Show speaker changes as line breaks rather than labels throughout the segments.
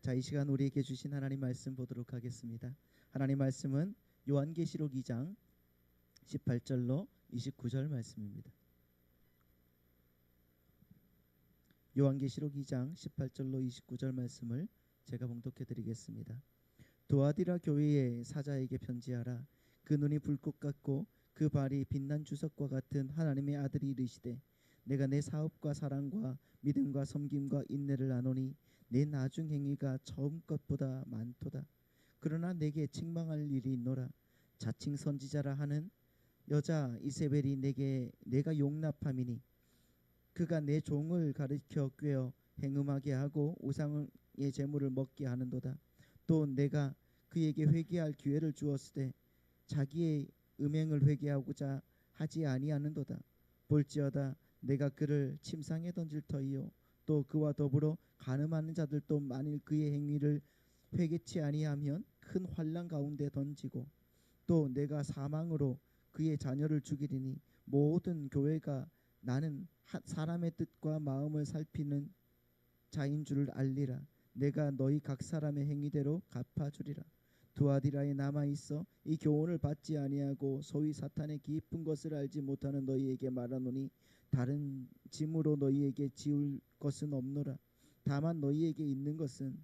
자, 이 시간 우리에게 주신 하나님 말씀 보도록 하겠습니다. 하나님 말씀은 요한계시록 2장 18절로 29절 말씀입니다. 요한계시록 2장 18절로 29절 말씀을 제가 봉독해 드리겠습니다. 두아디라 교회의 사자에게 편지하라. 그 눈이 불꽃 같고 그 발이 빛난 주석과 같은 하나님의 아들이 이르시되, 내가 내 사업과 사랑과 믿음과 섬김과 인내를 아노니 내 나중 행위가 처음 것보다 많도다. 그러나 내게 책망할 일이 있노라. 자칭 선지자라 하는 여자 이세벨이 내가 용납함이니 그가 내 종을 가르쳐 꾀어 행음하게 하고 우상의 제물을 먹게 하는도다. 또 내가 그에게 회개할 기회를 주었을 때 자기의 음행을 회개하고자 하지 아니하는도다. 볼지어다 내가 그를 침상에 던질 터이요 또 그와 더불어 간음하는 자들도 만일 그의 행위를 회개치 아니하면 큰 환난 가운데 던지고, 또 내가 사망으로 그의 자녀를 죽이리니 모든 교회가 나는 사람의 뜻과 마음을 살피는 자인 줄을 알리라. 내가 너희 각 사람의 행위대로 갚아주리라. 두아디라에 남아있어 이 교훈을 받지 아니하고 소위 사탄의 깊은 것을 알지 못하는 너희에게 말하노니 다른 짐으로 너희에게 지울 것은 없노라. 다만 너희에게 있는 것은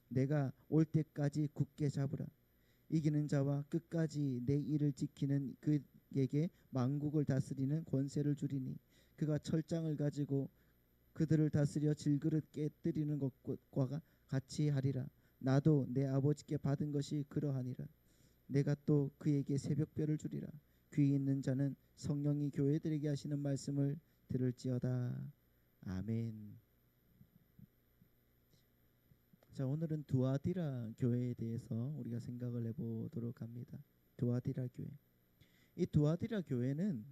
내가 올 때까지 굳게 잡으라. 이기는 자와 끝까지 내 일을 지키는 그에게 만국을 다스리는 권세를 주리니 그가 철장을 가지고 그들을 다스려 질그릇 깨뜨리는 것과 같이 하리라. 나도 내 아버지께 받은 것이 그러하니라. 내가 또 그에게 새벽별을 주리라. 귀 있는 자는 성령이 교회들에게 하시는 말씀을 들을지어다. 아멘. 자, 오늘은 두아디라 교회에 대해서 우리가 생각을 해보도록 합니다. 두아디라 교회. 이 두아디라 교회는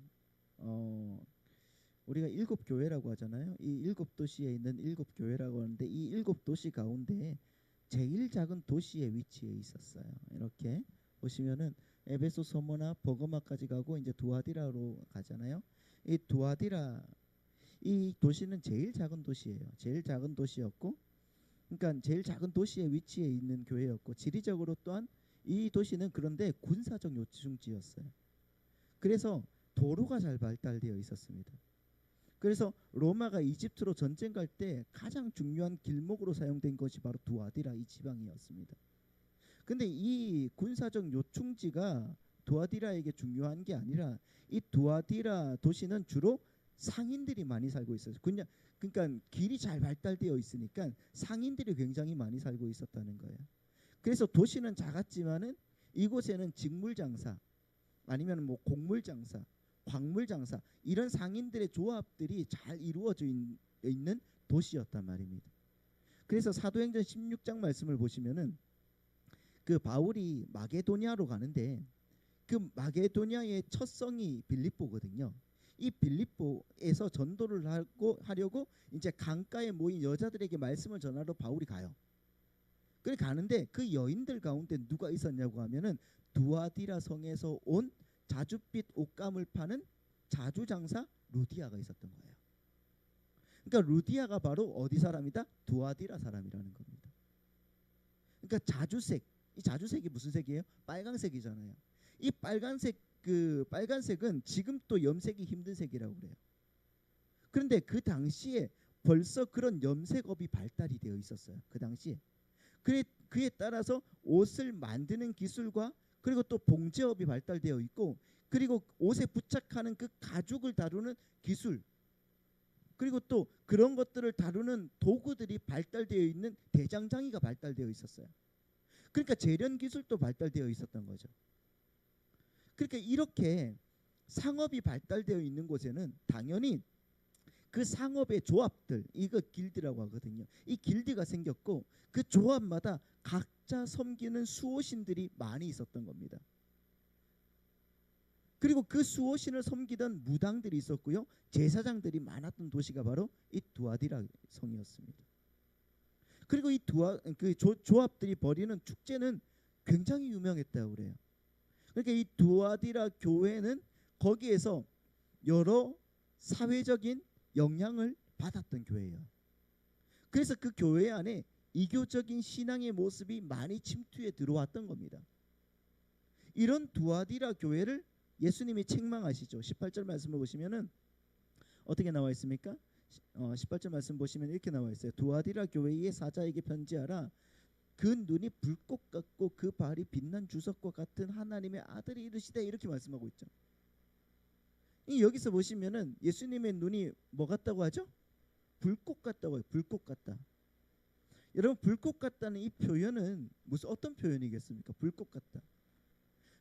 우리가 7교회라고 하잖아요. 이 7도시에 있는 7교회라고 하는데 이 7도시 가운데 제일 작은 도시에 위치해 있었어요. 이렇게 보시면은 에베소 소모나 버거마까지 가고 이제 두아디라로 가잖아요. 이 두아디라 이 도시는 제일 작은 도시예요. 제일 작은 도시였고, 그러니까 제일 작은 도시에 위치해 있는 교회였고, 지리적으로 또한 이 도시는 그런데 군사적 요충지였어요. 그래서 도로가 잘 발달되어 있었습니다. 그래서 로마가 이집트로 전쟁 갈 때 가장 중요한 길목으로 사용된 것이 바로 두아디라 이 지방이었습니다. 근데 이 군사적 요충지가 두아디라에게 중요한 게 아니라 이 두아디라 도시는 주로 상인들이 많이 살고 있어요. 그냥 그러니까 길이 잘 발달되어 있으니까 상인들이 굉장히 많이 살고 있었다는 거예요. 그래서 도시는 작았지만은 이곳에는 직물 장사 아니면 뭐 곡물 장사, 광물 장사 이런 상인들의 조합들이 잘 이루어져 있는 도시였단 말입니다. 그래서 사도행전 16장 말씀을 보시면은 그 바울이 마게도냐로 가는데 그 마게도냐의 첫 성이 빌립보거든요. 이 빌립보에서 전도를 하려고 이제 강가에 모인 여자들에게 말씀을 전하러 바울이 가요. 그래 가는데 그 여인들 가운데 누가 있었냐고 하면은 두아디라 성에서 온 자줏빛 옷감을 파는 자주장사 루디아가 있었던 거예요. 그러니까 루디아가 바로 어디 사람이다? 두아디라 사람이라는 겁니다. 그러니까 자주색, 이 자주색이 무슨 색이에요? 빨강색이잖아요. 이 빨간색은 지금 또 염색이 힘든 색이라고 그래요. 그런데 그 당시에 벌써 그런 염색업이 발달이 되어 있었어요. 그 당시에. 그에 따라서 옷을 만드는 기술과 그리고 또 봉제업이 발달되어 있고, 그리고 옷에 부착하는 그 가죽을 다루는 기술, 그리고 또 그런 것들을 다루는 도구들이 발달되어 있는 대장장이가 발달되어 있었어요. 그러니까 재련 기술도 발달되어 있었던 거죠. 그러니까 이렇게 상업이 발달되어 있는 곳에는 당연히 그 상업의 조합들, 이거 길드라고 하거든요. 이 길드가 생겼고 그 조합마다 각자 섬기는 수호신들이 많이 있었던 겁니다. 그리고 그 수호신을 섬기던 무당들이 있었고요. 제사장들이 많았던 도시가 바로 이 두아디라 성이었습니다. 그리고 이 조합들이 벌이는 축제는 굉장히 유명했다고 그래요. 그러니까 이 두아디라 교회는 거기에서 여러 사회적인 영향을 받았던 교회예요. 그래서 그 교회 안에 이교적인 신앙의 모습이 많이 침투해 들어왔던 겁니다. 이런 두아디라 교회를 예수님이 책망하시죠. 18절 말씀을 보시면은 어떻게 나와 있습니까? 18절 말씀 보시면 이렇게 나와 있어요. 두아디라 교회의 사자에게 편지하라. 그 눈이 불꽃 같고 그 발이 빛난 주석과 같은 하나님의 아들이 이르시되, 이렇게 말씀하고 있죠. 여기서 보시면은 예수님의 눈이 뭐 같다고 하죠? 불꽃 같다고 해요. 불꽃 같다. 여러분, 불꽃 같다는 이 표현은 무슨 어떤 표현이겠습니까? 불꽃 같다.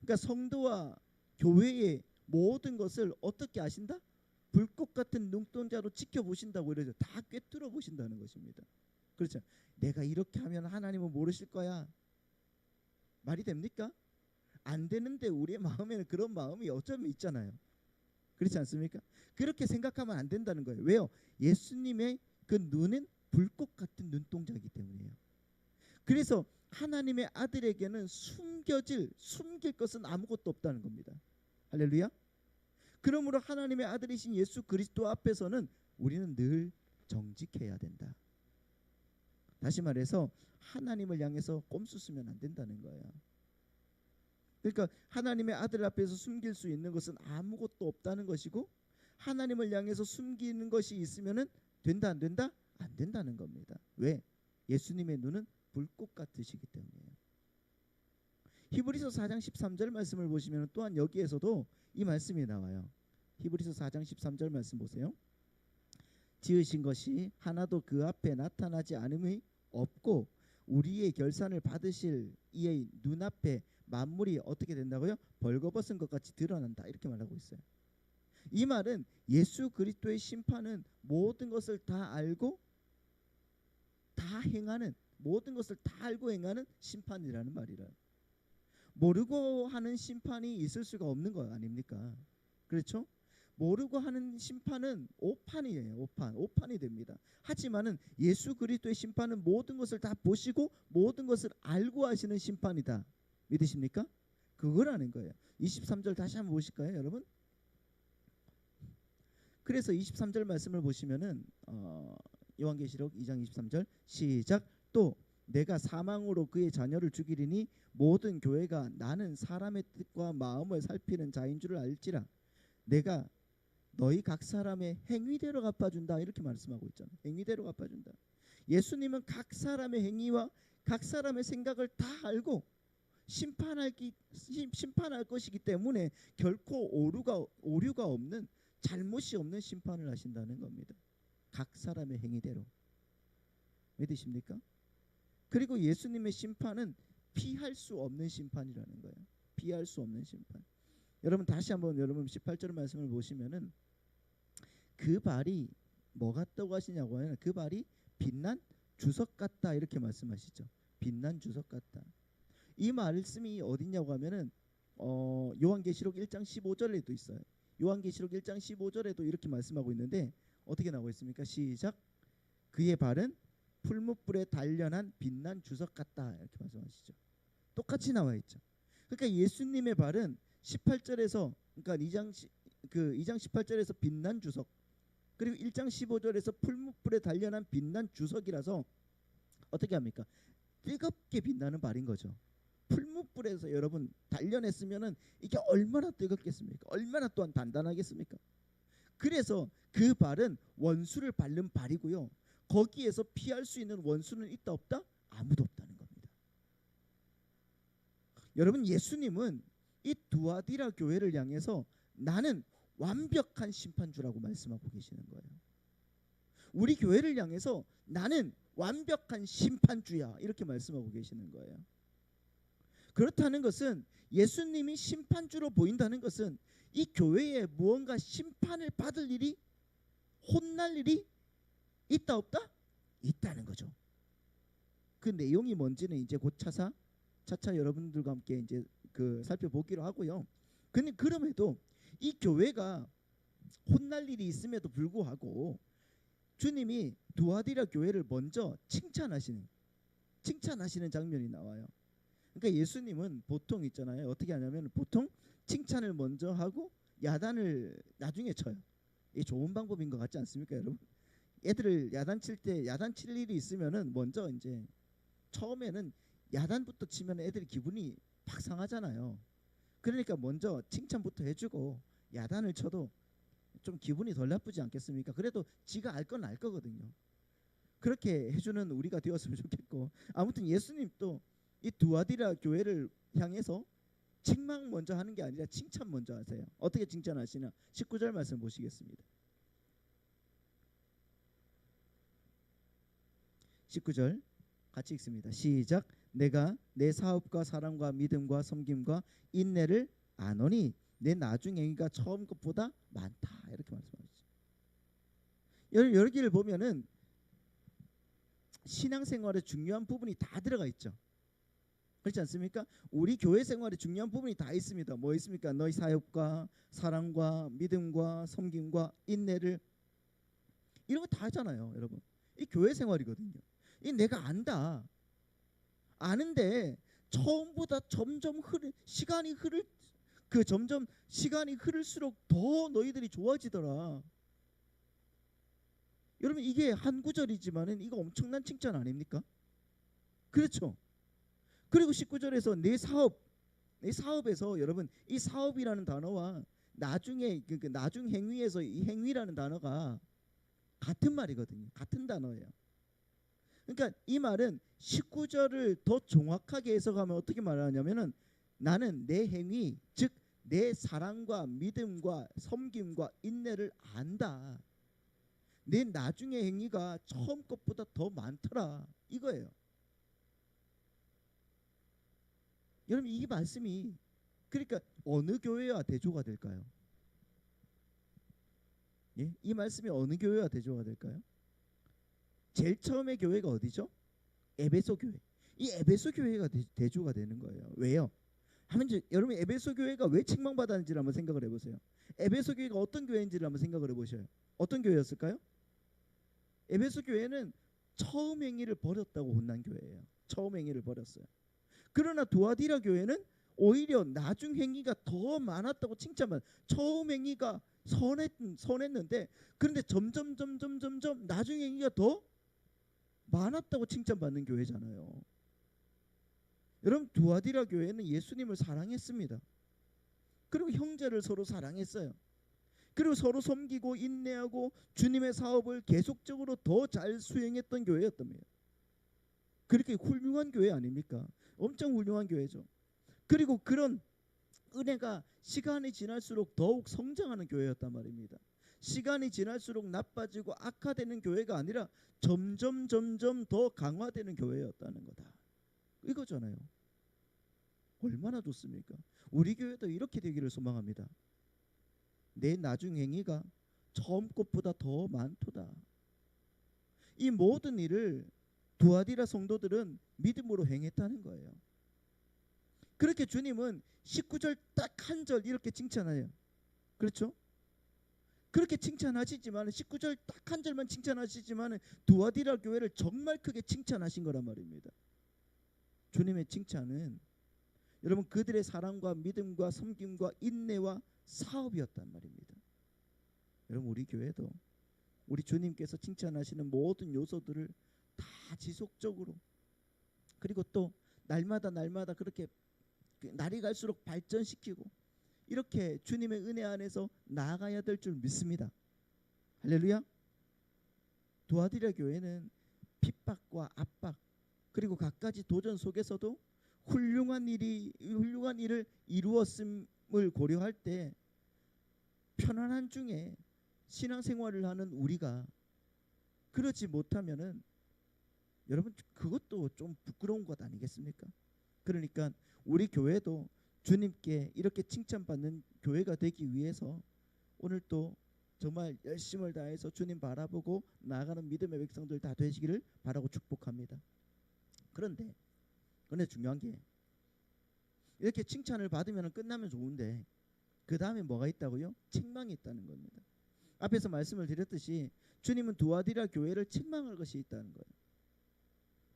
그러니까 성도와 교회의 모든 것을 어떻게 아신다? 불꽃 같은 눈동자로 지켜보신다고 이러죠. 다 꿰뚫어 보신다는 것입니다. 그렇죠. 내가 이렇게 하면 하나님은 모르실 거야. 말이 됩니까? 안 되는데 우리의 마음에는 그런 마음이 어쩌면 있잖아요. 그렇지 않습니까? 그렇게 생각하면 안 된다는 거예요. 왜요? 예수님의 그 눈은 불꽃 같은 눈동자이기 때문이에요. 그래서 하나님의 아들에게는 숨길 것은 아무것도 없다는 겁니다. 할렐루야. 그러므로 하나님의 아들이신 예수 그리스도 앞에서는 우리는 늘 정직해야 된다. 다시 말해서 하나님을 향해서 꼼수 쓰면 안 된다는 거예요. 그러니까 하나님의 아들 앞에서 숨길 수 있는 것은 아무것도 없다는 것이고, 하나님을 향해서 숨기는 것이 있으면은 된다 안 된다? 안 된다는 겁니다. 왜? 예수님의 눈은 불꽃 같으시기 때문이에요. 히브리서 4장 13절 말씀을 보시면 또한 여기에서도 이 말씀이 나와요. 히브리서 4장 13절 말씀 보세요. 지으신 것이 하나도 그 앞에 나타나지 않음이 없고 우리의 결산을 받으실 이의 눈앞에 만물이 어떻게 된다고요? 벌거벗은 것 같이 드러난다, 이렇게 말하고 있어요. 이 말은 예수 그리스도의 심판은 모든 것을 다 알고 다 행하는, 모든 것을 다 알고 행하는 심판이라는 말이라. 모르고 하는 심판이 있을 수가 없는 거 아닙니까? 그렇죠? 모르고 하는 심판은 오판이에요. 오판이 됩니다. 하지만은 예수 그리스도의 심판은 모든 것을 다 보시고 모든 것을 알고 하시는 심판이다. 믿으십니까? 그거라는 거예요. 23절 다시 한번 보실까요, 여러분? 그래서 23절 말씀을 보시면은 요한계시록 2장 23절 시작. 또 내가 사망으로 그의 자녀를 죽이리니 모든 교회가 나는 사람의 뜻과 마음을 살피는 자인 줄을 알지라. 내가 너희 각 사람의 행위대로 갚아준다, 이렇게 말씀하고 있잖아요. 행위대로 갚아준다. 예수님은 각 사람의 행위와 각 사람의 생각을 다 알고 심판할 것이기 때문에 결코 오류가 없는, 잘못이 없는 심판을 하신다는 겁니다. 각 사람의 행위대로. 믿으십니까? 그리고 예수님의 심판은 피할 수 없는 심판이라는 거예요. 피할 수 없는 심판. 여러분 다시 한번 여러분 18절 말씀을 보시면은 그 발이 뭐 같다고 하시냐고 하면 그 발이 빛난 주석 같다, 이렇게 말씀하시죠. 빛난 주석 같다. 이 말씀이 어디냐고 하면은 요한계시록 1장 15절에도 있어요. 요한계시록 1장 15절에도 이렇게 말씀하고 있는데 어떻게 나오고 있습니까? 시작. 그의 발은 풀무불에 단련한 빛난 주석 같다, 이렇게 말씀하시죠. 똑같이 나와 있죠. 그러니까 예수님의 발은 18절에서, 그러니까 2장 18절에서 빛난 주석, 그리고 1장 15절에서 풀무불에 단련한 빛난 주석이라서 어떻게 합니까? 뜨겁게 빛나는 발인 거죠. 풀무불에서 여러분 단련했으면은 이게 얼마나 뜨겁겠습니까? 얼마나 또한 단단하겠습니까? 그래서 그 발은 원수를 밟는 발이고요. 거기에서 피할 수 있는 원수는 있다 없다? 아무도 없다는 겁니다. 여러분, 예수님은 이 두아디라 교회를 향해서 나는 완벽한 심판주라고 말씀하고 계시는 거예요. 우리 교회를 향해서 나는 완벽한 심판주야, 이렇게 말씀하고 계시는 거예요. 그렇다는 것은 예수님이 심판주로 보인다는 것은 이 교회에 무언가 심판을 받을 일이, 혼날 일이 있다 없다? 있다는 거죠. 그 내용이 뭔지는 이제 곧 차차 여러분들과 함께 이제 살펴보기로 하고요. 근데 그럼에도 이 교회가 혼날 일이 있음에도 불구하고 주님이 두아디라 교회를 먼저 칭찬하시는 장면이 나와요. 그러니까 예수님은 보통 있잖아요. 어떻게 하냐면 보통 칭찬을 먼저 하고 야단을 나중에 쳐요. 이게 좋은 방법인 것 같지 않습니까, 여러분? 애들을 야단 칠 일이 있으면은 먼저 이제 처음에는 야단부터 치면 애들이 기분이 팍 상하잖아요. 그러니까 먼저 칭찬부터 해주고 야단을 쳐도 좀 기분이 덜 나쁘지 않겠습니까? 그래도 지가 알 건 알 거거든요. 그렇게 해주는 우리가 되었으면 좋겠고, 아무튼 예수님도 이 두아디라 교회를 향해서 책망 먼저 하는 게 아니라 칭찬 먼저 하세요. 어떻게 칭찬하시나? 19절 말씀 보시겠습니다. 19절 같이 읽습니다. 시작. 내가 내 사업과 사랑과 믿음과 섬김과 인내를 아노니 내 나중 행위가 처음 것보다 많다. 이렇게 말씀하시죠. 여기를 보면은 신앙생활의 중요한 부분이 다 들어가 있죠. 그렇지 않습니까? 우리 교회 생활에 중요한 부분이 다 있습니다. 뭐 있습니까? 너희 사역과 사랑과 믿음과 섬김과 인내를, 이런 거 다 하잖아요, 여러분. 이 교회 생활이거든요. 이 내가 안다. 아는데 처음보다 점점 시간이 흐를수록 더 너희들이 좋아지더라. 여러분, 이게 한 구절이지만은 이거 엄청난 칭찬 아닙니까? 그렇죠. 그리고 19절에서 내 사업에서 여러분, 이 사업이라는 단어와 나중에 그 나중 행위에서 이 행위라는 단어가 같은 말이거든요. 같은 단어예요. 그러니까 이 말은 19절을 더 정확하게 해석하면 어떻게 말하냐면은 나는 내 행위, 즉 내 사랑과 믿음과 섬김과 인내를 안다. 내 나중의 행위가 처음 것보다 더 많더라. 이거예요. 여러분, 이 말씀이 그러니까 어느 교회와 대조가 될까요? 예? 이 말씀이 어느 교회와 대조가 될까요? 제일 처음에 교회가 어디죠? 에베소 교회. 이 에베소 교회가 대조가 되는 거예요. 왜요? 하면 여러분, 에베소 교회가 왜 책망받았는지를 한번 생각을 해보세요. 에베소 교회가 어떤 교회인지를 한번 생각을 해보셔요. 어떤 교회였을까요? 에베소 교회는 처음 행위를 버렸다고 혼난 교회예요. 처음 행위를 버렸어요. 그러나 두아디라 교회는 오히려 나중 행위가 더 많았다고 칭찬받. 처음 행위가 선했는데 그런데 점점 나중 행위가 더 많았다고 칭찬받는 교회잖아요. 여러분, 두아디라 교회는 예수님을 사랑했습니다. 그리고 형제를 서로 사랑했어요. 그리고 서로 섬기고 인내하고 주님의 사업을 계속적으로 더 잘 수행했던 교회였답니다. 그렇게 훌륭한 교회 아닙니까? 엄청 훌륭한 교회죠. 그리고 그런 은혜가 시간이 지날수록 더욱 성장하는 교회였단 말입니다. 시간이 지날수록 나빠지고 악화되는 교회가 아니라 점점 더 강화되는 교회였다는 거다. 이거잖아요. 얼마나 좋습니까? 우리 교회도 이렇게 되기를 소망합니다. 내 나중 행위가 처음 것보다 더 많도다. 이 모든 일을 두아디라 성도들은 믿음으로 행했다는 거예요. 그렇게 주님은 19절 딱 한 절 이렇게 칭찬해요. 그렇죠? 그렇게 칭찬하시지만 19절 딱 한 절만 칭찬하시지만 두아디라 교회를 정말 크게 칭찬하신 거란 말입니다. 주님의 칭찬은 여러분, 그들의 사랑과 믿음과 섬김과 인내와 사업이었단 말입니다. 여러분, 우리 교회도 우리 주님께서 칭찬하시는 모든 요소들을 다 지속적으로, 그리고 또 날마다 그렇게 날이 갈수록 발전시키고 이렇게 주님의 은혜 안에서 나아가야 될 줄 믿습니다. 할렐루야. 두아디라 교회는 핍박과 압박 그리고 갖가지 도전 속에서도 훌륭한 일을 이루었음을 고려할 때 편안한 중에 신앙생활을 하는 우리가 그렇지 못하면은 여러분, 그것도 좀 부끄러운 것 아니겠습니까? 그러니까 우리 교회도 주님께 이렇게 칭찬받는 교회가 되기 위해서 오늘 또 정말 열심을 다해서 주님 바라보고 나아가는 믿음의 백성들 다 되시기를 바라고 축복합니다. 그런데 중요한 게 이렇게 칭찬을 받으면 끝나면 좋은데 그 다음에 뭐가 있다고요? 책망이 있다는 겁니다. 앞에서 말씀을 드렸듯이 주님은 두아디라 교회를 책망할 것이 있다는 거예요.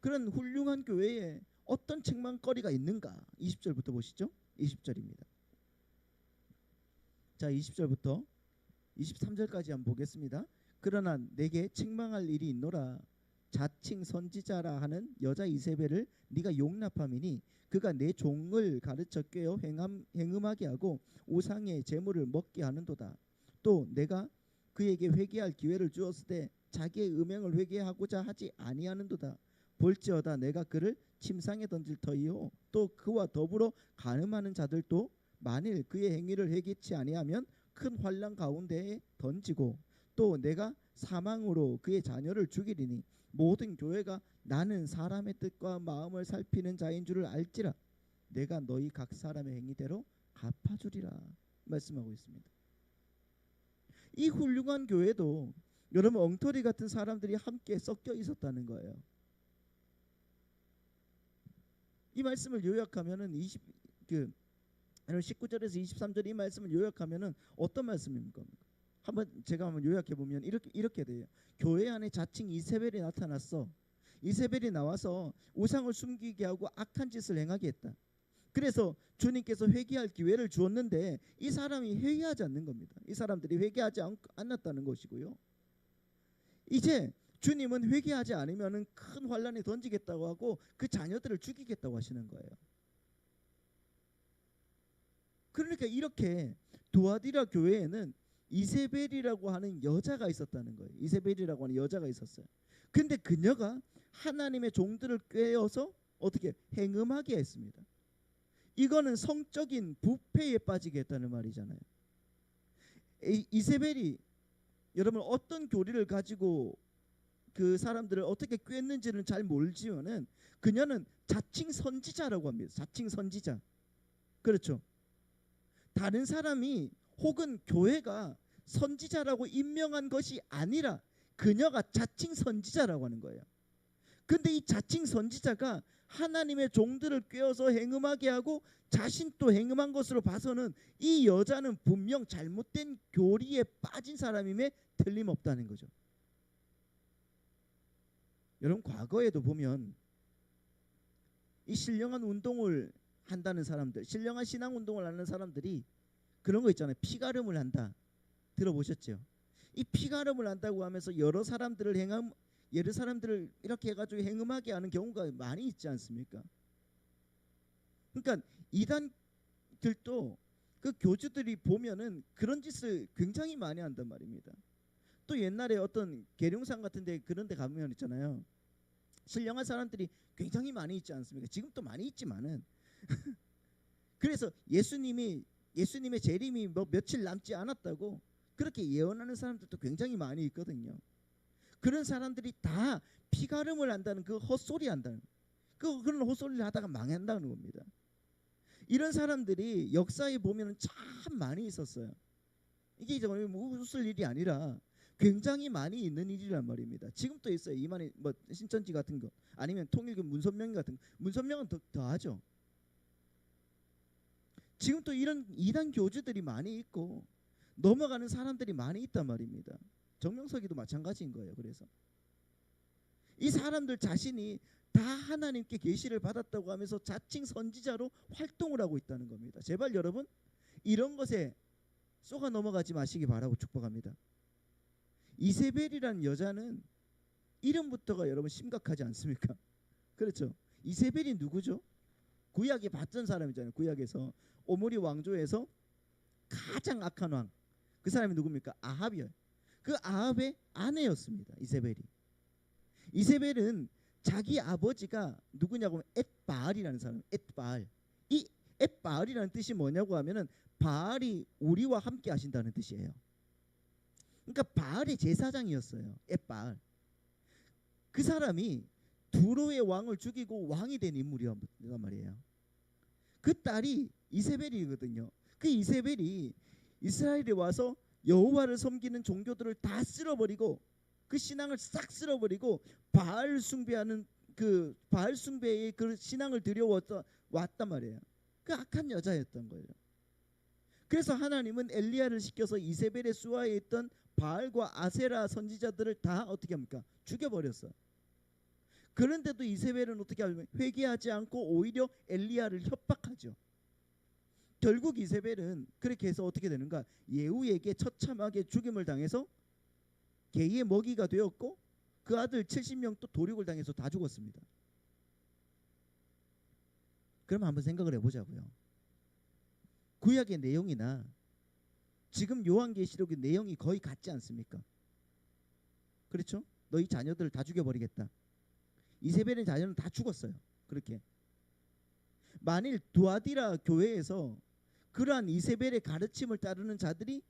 그런 훌륭한 교회에 어떤 책망거리가 있는가? 20절부터 보시죠. 20절입니다. 자, 20절부터 23절까지 한번 보겠습니다. 그러나 내게 책망할 일이 있노라. 자칭 선지자라 하는 여자 이세벨을 네가 용납함이니 그가 내 종을 가르쳐 꿰어 행음하게 하고 우상의 제물을 먹게 하는도다. 또 내가 그에게 회개할 기회를 주었을 때 자기의 음행을 회개하고자 하지 아니하는도다. 볼지어다 내가 그를 침상에 던질 터이요 또 그와 더불어 간음하는 자들도 만일 그의 행위를 회개치 아니하면 큰 환난 가운데에 던지고 또 내가 사망으로 그의 자녀를 죽이리니 모든 교회가 나는 사람의 뜻과 마음을 살피는 자인 줄을 알지라. 내가 너희 각 사람의 행위대로 갚아주리라 말씀하고 있습니다. 이 훌륭한 교회도 여러분 엉터리 같은 사람들이 함께 섞여 있었다는 거예요. 이 말씀을 요약하면은 19절에서 23절 이 말씀을 요약하면은 어떤 말씀입니까? 제가 한번 요약해 보면 이렇게 돼요. 교회 안에 자칭 이세벨이 나타났어. 이세벨이 나와서 우상을 숨기게 하고 악한 짓을 행하게 했다. 그래서 주님께서 회개할 기회를 주었는데 이 사람이 회개하지 않는 겁니다. 이 사람들이 회개하지 않았다는 것이고요. 이제 주님은 회개하지 않으면 큰 환란에 던지겠다고 하고 그 자녀들을 죽이겠다고 하시는 거예요. 그러니까 이렇게 두아디라 교회에는 이세벨이라고 하는 여자가 있었다는 거예요. 이세벨이라고 하는 여자가 있었어요. 근데 그녀가 하나님의 종들을 꿰어서 어떻게 행음하게 했습니다. 이거는 성적인 부패에 빠지게 했다는 말이잖아요. 이세벨이 여러분 어떤 교리를 가지고 그 사람들을 어떻게 꿰었는지는 잘 모르지만은 그녀는 자칭 선지자라고 합니다. 자칭 선지자. 그렇죠. 다른 사람이 혹은 교회가 선지자라고 임명한 것이 아니라 그녀가 자칭 선지자라고 하는 거예요. 근데 이 자칭 선지자가 하나님의 종들을 꿰어서 행음하게 하고 자신도 행음한 것으로 봐서는 이 여자는 분명 잘못된 교리에 빠진 사람임에 틀림없다는 거죠. 여러분 과거에도 보면 이 신령한 운동을 한다는 사람들, 신령한 신앙 운동을 하는 사람들이 그런 거 있잖아요. 피가름을 한다. 들어보셨죠? 이 피가름을 한다고 하면서 여러 사람들을 이렇게 해가지고 행음하게 하는 경우가 많이 있지 않습니까? 그러니까 이단들도 그 교주들이 보면은 그런 짓을 굉장히 많이 한단 말입니다. 또 옛날에 어떤 계룡산 같은데 그런 데 가면 있잖아요. 신령한 사람들이 굉장히 많이 있지 않습니까? 지금도 많이 있지만은 그래서 예수님의 재림이 뭐 며칠 남지 않았다고 그렇게 예언하는 사람들도 굉장히 많이 있거든요. 그런 사람들이 다 피가름을 한다는 그 헛소리 한다는 그런 헛소리를 하다가 망한다는 겁니다. 이런 사람들이 역사에 보면 참 많이 있었어요. 이게 정말 웃을 일이 아니라 굉장히 많이 있는 일이란 말입니다. 지금도 있어요. 이만희 뭐 신천지 같은 거 아니면 통일교 문선명 같은 거. 문선명은 더 하죠. 지금 또 이런 이단 교주들이 많이 있고 넘어가는 사람들이 많이 있단 말입니다. 정명석이도 마찬가지인 거예요. 그래서 이 사람들 자신이 다 하나님께 계시를 받았다고 하면서 자칭 선지자로 활동을 하고 있다는 겁니다. 제발 여러분 이런 것에 쏘가 넘어가지 마시기 바라고 축복합니다. 이세벨이라는 여자는 이름부터가 여러분 심각하지 않습니까? 그렇죠. 이세벨이 누구죠? 구약에 봤던 사람이잖아요. 구약에서 오므리 왕조에서 가장 악한 왕. 그 사람이 누굽니까? 아합이요. 그 아합의 아내였습니다. 이세벨이. 이세벨은 자기 아버지가 누구냐고 하면 엣바알이라는 사람. 엣바알. 이 엣바알이라는 뜻이 뭐냐고 하면은 바알이 우리와 함께 하신다는 뜻이에요. 그러니까 바알의 제사장이었어요. 엣바알. 그 사람이 두로의 왕을 죽이고 왕이 된 인물이란 말이에요. 그 딸이 이세벨이거든요. 그 이세벨이 이스라엘에 와서 여호와를 섬기는 종교들을 다 쓸어버리고 그 신앙을 싹 쓸어버리고 바알 숭배하는 그 바알 숭배의 그 신앙을 들여왔단 말이에요. 그 악한 여자였던 거예요. 그래서 하나님은 엘리야를 시켜서 이세벨의 수하에 있던 바알과 아세라 선지자들을 다 어떻게 합니까? 죽여버렸어. 그런데도 이세벨은 어떻게 하면 회개하지 않고 오히려 엘리야를 협박하죠. 결국 이세벨은 그렇게 해서 어떻게 되는가? 예후에게 처참하게 죽임을 당해서 개의 먹이가 되었고 그 아들 70명 또 도륙을 당해서 다 죽었습니다. 그럼 한번 생각을 해보자고요. 구약의 내용이나 지금 요한계시록의 내용이 거의 같지 않습니까? 그렇죠? 너희 자녀들을 다 죽여버리겠다. 이세벨의 자녀는 다 죽었어요. 그렇게. 만일 두아디라 교회에서 그러한 이세벨의 가르침을 따르는 자들이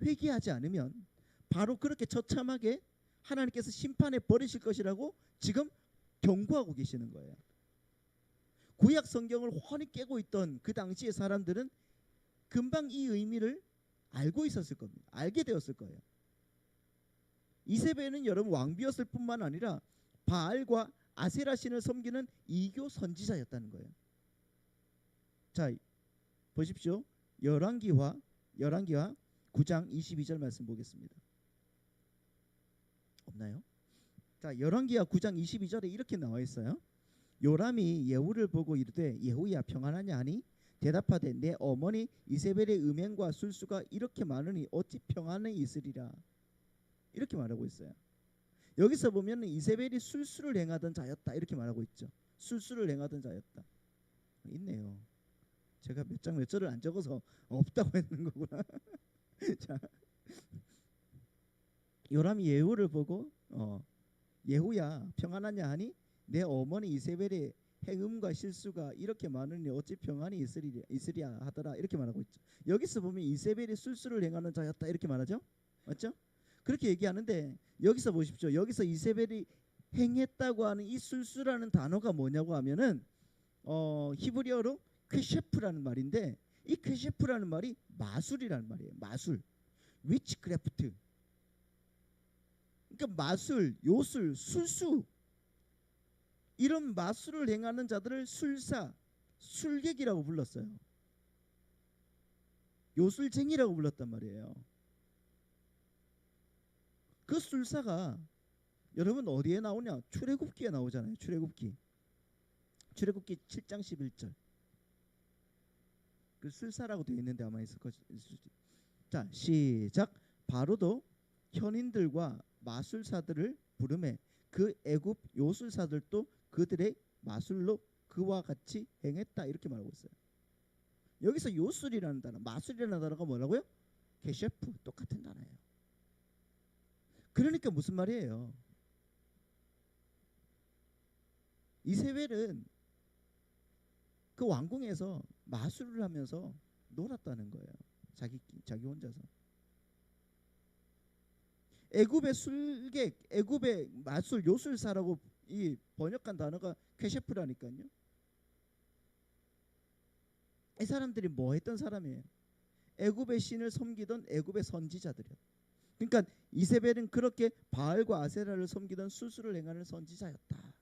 회개하지 않으면 바로 그렇게 처참하게 하나님께서 심판해 버리실 것이라고 지금 경고하고 계시는 거예요. 구약 성경을 훤히 깨고 있던 그 당시의 사람들은 금방 이 의미를 알고 있었을 겁니다. 알게 되었을 거예요. 이세벨은 여러분 왕비였을 뿐만 아니라 바알과 아세라 신을 섬기는 이교 선지자였다는 거예요. 자, 보십시오. 열왕기하 9장 22절 말씀 보겠습니다. 없나요? 자, 열왕기하 9장 22절에 이렇게 나와 있어요. 요람이 예후를 보고 이르되 예후야 평안하냐 하니 대답하되 내 어머니 이세벨의 음행과 술수가 이렇게 많으니 어찌 평안에 있으리라. 이렇게 말하고 있어요. 여기서 보면 이세벨이 술수를 행하던 자였다 이렇게 말하고 있죠. 술수를 행하던 자였다. 있네요. 제가 몇 장 몇 절을 안 적어서 없다고 했는 거구나. 자, 요람이 예후를 보고 예후야 평안하냐 하니 내 어머니 이세벨의 행음과 실수가 이렇게 많으니 어찌 평안이 있으리야 하더라 이렇게 말하고 있죠. 여기서 보면 이세벨이 술수를 행하는 자였다 이렇게 말하죠. 맞죠? 그렇게 얘기하는데 여기서 보십시오. 여기서 이세벨이 행했다고 하는 이 술수라는 단어가 뭐냐고 하면은 히브리어로 쾌셰프라는 말인데 이 쾌셰프라는 말이 마술이라는 말이에요. 마술, 위치크래프트. 그러니까 마술, 요술, 술수 이런 마술을 행하는 자들을 술사, 술객이라고 불렀어요. 요술쟁이라고 불렀단 말이에요. 그 술사가 여러분 어디에 나오냐? 출애굽기에 나오잖아요. 출애굽기 7장 11절. 그 술사라고 되어 있는데 아마 있을 것이죠. 자, 시작. 바로도 현인들과 마술사들을 부르매 그 애굽 요술사들도 그들의 마술로 그와 같이 행했다 이렇게 말하고 있어요. 여기서 요술이라는 단어, 마술이라는 단어가 뭐라고요? 게셰프, 똑같은 단어예요. 그러니까 무슨 말이에요? 이세벨은 그 왕궁에서 마술을 하면서 놀았다는 거예요. 자기 혼자서. 애굽의 술객, 애굽의 마술 요술사라고 이 번역한 단어가 쾌셰프라니까요. 이 사람들이 뭐 했던 사람이에요? 애굽의 신을 섬기던 애굽의 선지자들이요. 그러니까 이세벨은 그렇게 바알과 아세라를 섬기던 술수를 행하는 선지자였다.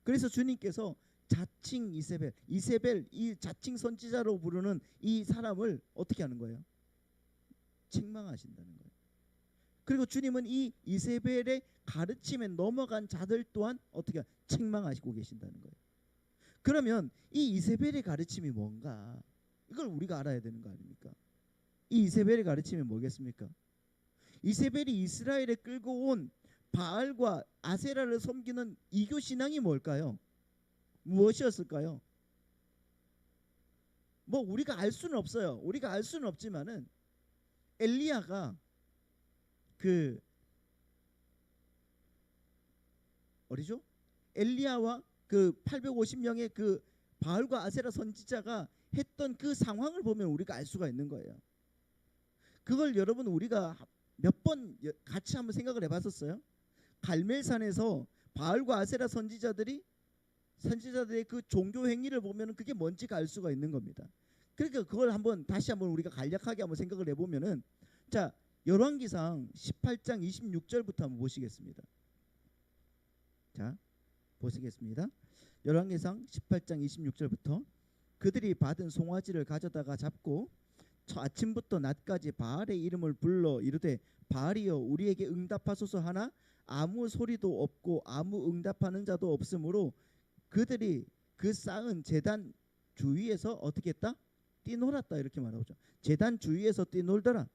그래서 주님께서 자칭 이세벨 이 자칭 선지자로 부르는 이 사람을 어떻게 하는 거예요? 책망하신다는 거예요. 그리고 주님은 이 이세벨의 가르침에 넘어간 자들 또한 어떻게 책망하시고 계신다는 거예요. 그러면 이 이세벨의 가르침이 뭔가 이걸 우리가 알아야 되는 거 아닙니까? 이 이세벨의 가르침이 뭐겠습니까? 이세벨이 이스라엘에 끌고 온 바알과 아세라를 섬기는 이교 신앙이 뭘까요? 무엇이었을까요? 뭐 우리가 알 수는 없어요. 우리가 알 수는 없지만은 엘리야가 그 어디죠? 엘리야와 그 850명의 그 바알과 아세라 선지자가 했던 그 상황을 보면 우리가 알 수가 있는 거예요. 그걸 여러분 우리가 몇 번 같이 한번 생각을 해봤었어요. 갈멜산에서 바알과 아세라 선지자들의 그 종교 행위를 보면 그게 뭔지가 알 수가 있는 겁니다. 그러니까 그걸 다시 한번 우리가 간략하게 한번 생각을 해보면은 자, 열왕기상 18장 26절부터 한번 보시겠습니다. 자, 보시겠습니다. 열왕기상 18장 26절부터 그들이 받은 송아지를 가져다가 잡고 아침부터 낮까지 바알의 이름을 불러 이르되 바알이여 우리에게 응답하소서 하나 아무 소리도 없고 아무 응답하는 자도 없으므로 그들이 그 쌓은 제단 주위에서 어떻게 했다? 뛰놀았다 이렇게 말하죠. 제단 주위에서 뛰놀더라.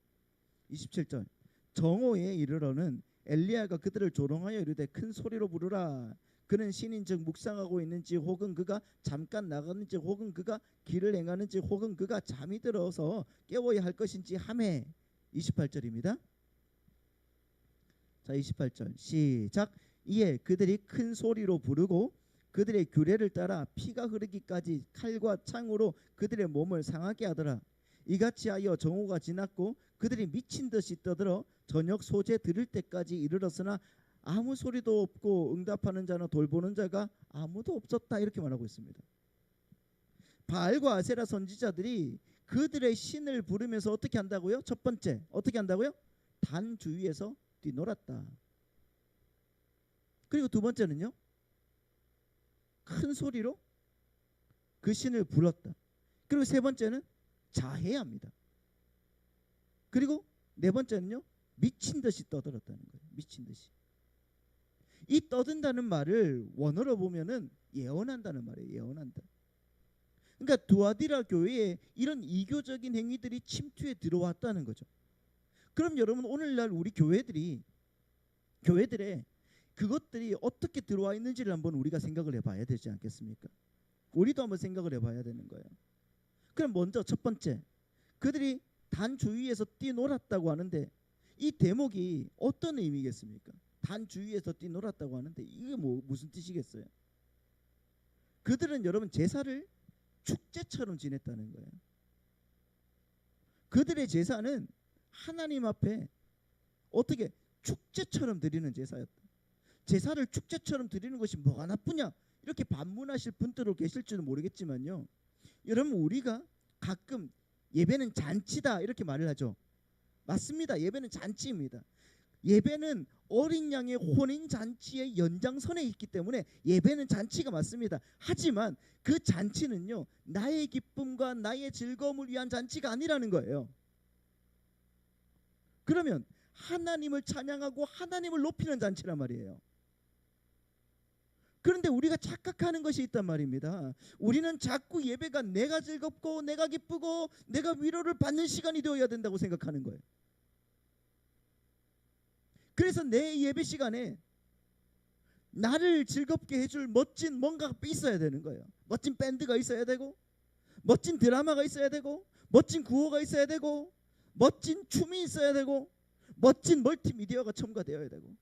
27절 정오에 이르러는 엘리야가 그들을 조롱하여 이르되 큰 소리로 부르라. 그는 신인즉 묵상하고 있는지, 혹은 그가 잠깐 나가는지, 혹은 그가 길을 행하는지, 혹은 그가 잠이 들어서 깨워야 할 것인지 하매. 28절입니다. 자, 28절 시작. 이에 그들이 큰 소리로 부르고 그들의 규례를 따라 피가 흐르기까지 칼과 창으로 그들의 몸을 상하게 하더라. 이같이 하여 정오가 지났고 그들이 미친 듯이 떠들어 저녁 소재 들을 때까지 이르렀으나 아무 소리도 없고 응답하는 자나 돌보는 자가 아무도 없었다. 이렇게 말하고 있습니다. 바알과 아세라 선지자들이 그들의 신을 부르면서 어떻게 한다고요? 첫 번째 어떻게 한다고요? 단 주위에서 뛰놀았다. 그리고 두 번째는요, 큰 소리로 그 신을 불렀다. 그리고 세 번째는 자해합니다. 그리고 네 번째는요, 미친 듯이 떠들었다는 거예요. 미친 듯이. 이 떠든다는 말을 원어로 보면은 예언한다는 말이에요. 예언한다. 그러니까 두아디라 교회에 이런 이교적인 행위들이 침투해 들어왔다는 거죠. 그럼 여러분, 오늘날 우리 교회들에 그것들이 어떻게 들어와 있는지를 한번 우리가 생각을 해봐야 되지 않겠습니까? 우리도 한번 생각을 해봐야 되는 거예요. 그럼 먼저 첫 번째, 그들이 단 주위에서 뛰놀았다고 하는데 이 대목이 어떤 의미겠습니까? 단 주위에서 뛰놀았다고 하는데 이게 무슨 뜻이겠어요? 그들은 여러분 제사를 축제처럼 지냈다는 거예요. 그들의 제사는 하나님 앞에 어떻게 축제처럼 드리는 제사였다. 제사를 축제처럼 드리는 것이 뭐가 나쁘냐, 이렇게 반문하실 분들도 계실 줄은 모르겠지만요, 여러분, 우리가 가끔 예배는 잔치다 이렇게 말을 하죠. 맞습니다. 예배는 잔치입니다. 예배는 어린 양의 혼인 잔치의 연장선에 있기 때문에 예배는 잔치가 맞습니다. 하지만 그 잔치는요, 나의 기쁨과 나의 즐거움을 위한 잔치가 아니라는 거예요. 그러면 하나님을 찬양하고 하나님을 높이는 잔치란 말이에요. 그런데 우리가 착각하는 것이 있단 말입니다. 우리는 자꾸 예배가 내가 즐겁고 내가 기쁘고 내가 위로를 받는 시간이 되어야 된다고 생각하는 거예요. 그래서 내 예배 시간에 나를 즐겁게 해줄 멋진 뭔가가 있어야 되는 거예요. 멋진 밴드가 있어야 되고, 멋진 드라마가 있어야 되고, 멋진 구호가 있어야 되고, 멋진 춤이 있어야 되고, 멋진 멀티미디어가 첨가되어야 되고,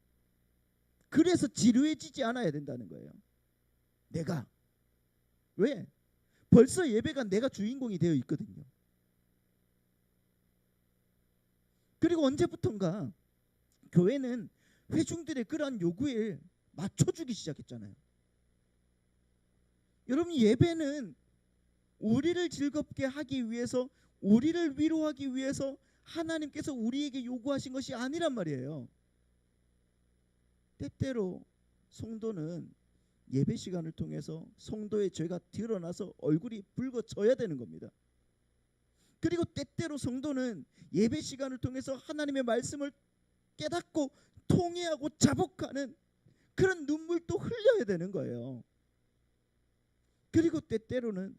그래서 지루해지지 않아야 된다는 거예요. 내가 왜? 벌써 예배가 내가 주인공이 되어 있거든요. 그리고 언제부턴가 교회는 회중들의 그러한 요구에 맞춰주기 시작했잖아요. 여러분, 예배는 우리를 즐겁게 하기 위해서, 우리를 위로하기 위해서 하나님께서 우리에게 요구하신 것이 아니란 말이에요. 때때로 성도는 예배 시간을 통해서 성도의 죄가 드러나서 얼굴이 붉어져야 되는 겁니다. 그리고 때때로 성도는 예배 시간을 통해서 하나님의 말씀을 깨닫고 통회하고 자복하는 그런 눈물도 흘려야 되는 거예요. 그리고 때때로는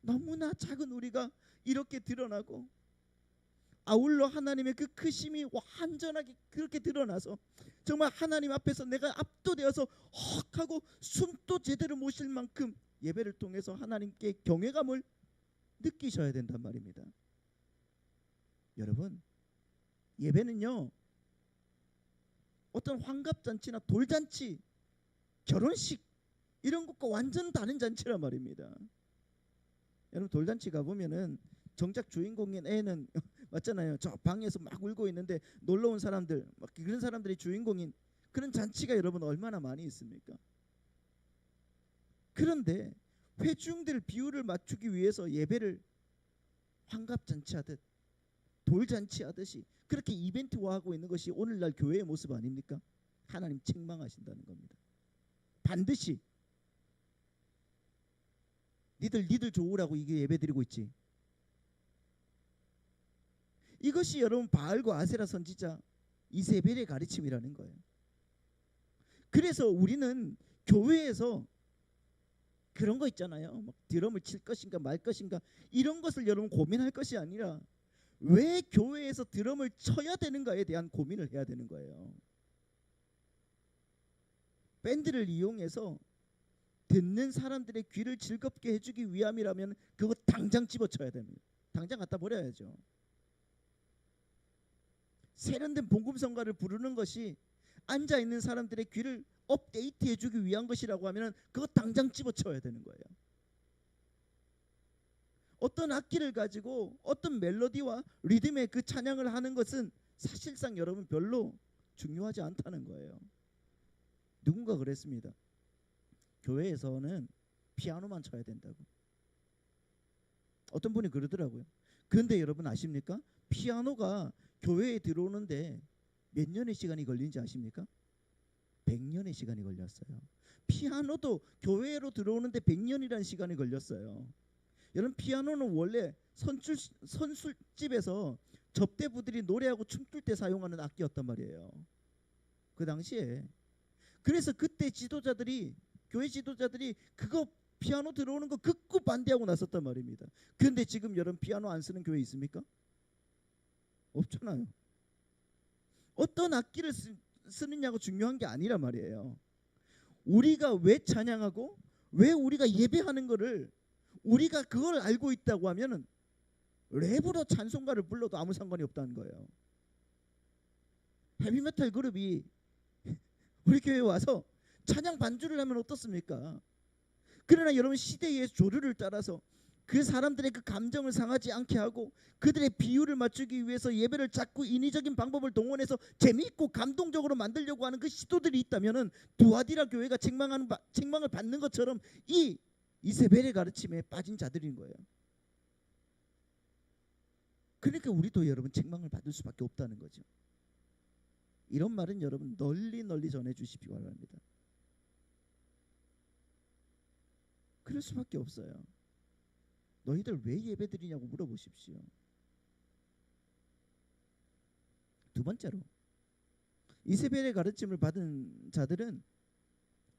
너무나 작은 우리가 이렇게 드러나고, 아울러 하나님의 그 크심이 완전하게 그렇게 드러나서 정말 하나님 앞에서 내가 압도되어서 헉 하고 숨도 제대로 못 쉴 만큼 예배를 통해서 하나님께 경외감을 느끼셔야 된단 말입니다. 여러분, 예배는요, 어떤 환갑잔치나 돌잔치, 결혼식 이런 것과 완전 다른 잔치란 말입니다. 여러분, 돌잔치 가보면은 정작 주인공인 애는 맞잖아요. 저 방에서 막 울고 있는데 놀러온 사람들, 막 그런 사람들이 주인공인 그런 잔치가 여러분 얼마나 많이 있습니까? 그런데 회중들 비율을 맞추기 위해서 예배를 환갑잔치 하듯 돌잔치 하듯이 그렇게 이벤트화하고 있는 것이 오늘날 교회의 모습 아닙니까? 하나님 책망하신다는 겁니다. 반드시 니들 좋으라고 이게 예배드리고 있지. 이것이 여러분 바알과 아세라 선지자 이세벨의 가르침이라는 거예요. 그래서 우리는 교회에서 그런 거 있잖아요. 막 드럼을 칠 것인가 말 것인가 이런 것을 여러분 고민할 것이 아니라 왜 교회에서 드럼을 쳐야 되는가에 대한 고민을 해야 되는 거예요. 밴드를 이용해서 듣는 사람들의 귀를 즐겁게 해주기 위함이라면 그거 당장 집어쳐야 됩니다. 당장 갖다 버려야죠. 세련된 복음성가를 부르는 것이 앉아있는 사람들의 귀를 업데이트 해주기 위한 것이라고 하면 그거 당장 집어쳐야 되는 거예요. 어떤 악기를 가지고 어떤 멜로디와 리듬의 그 찬양을 하는 것은 사실상 여러분 별로 중요하지 않다는 거예요. 누군가 그랬습니다. 교회에서는 피아노만 쳐야 된다고. 어떤 분이 그러더라고요. 그런데 여러분 아십니까? 피아노가 교회에 들어오는데 몇 년의 시간이 걸린지 아십니까? 100년의 시간이 걸렸어요. 피아노도 교회로 들어오는데 100년이라는 시간이 걸렸어요. 여러분 피아노는 원래 선술집에서 접대부들이 노래하고 춤출 때 사용하는 악기였단 말이에요. 그 당시에. 그래서 그때 지도자들이, 교회 지도자들이 그거 피아노 들어오는 거 극구 반대하고 나섰단 말입니다. 그런데 지금 여러분 피아노 안 쓰는 교회 있습니까? 없잖아요. 어떤 악기를 쓰느냐고 중요한 게 아니란 말이에요. 우리가 왜 찬양하고 왜 우리가 예배하는 거를 우리가 그걸 알고 있다고 하면은 랩으로 찬송가를 불러도 아무 상관이 없다는 거예요. 헤비메탈 그룹이 우리 교회에 와서 찬양 반주를 하면 어떻습니까? 그러나 여러분 시대의 조류를 따라서 그 사람들의 그 감정을 상하지 않게 하고 그들의 비율을 맞추기 위해서 예배를 자꾸 인위적인 방법을 동원해서 재미있고 감동적으로 만들려고 하는 그 시도들이 있다면은 두아디라 교회가 책망을 받는 것처럼 이 이세벨의 가르침에 빠진 자들인 거예요. 그러니까 우리도 여러분 책망을 받을 수밖에 없다는 거죠. 이런 말은 여러분 널리 전해 주시기 바랍니다. 그럴 수밖에 없어요. 너희들 왜 예배드리냐고 물어보십시오. 두 번째로 이세벨의 가르침을 받은 자들은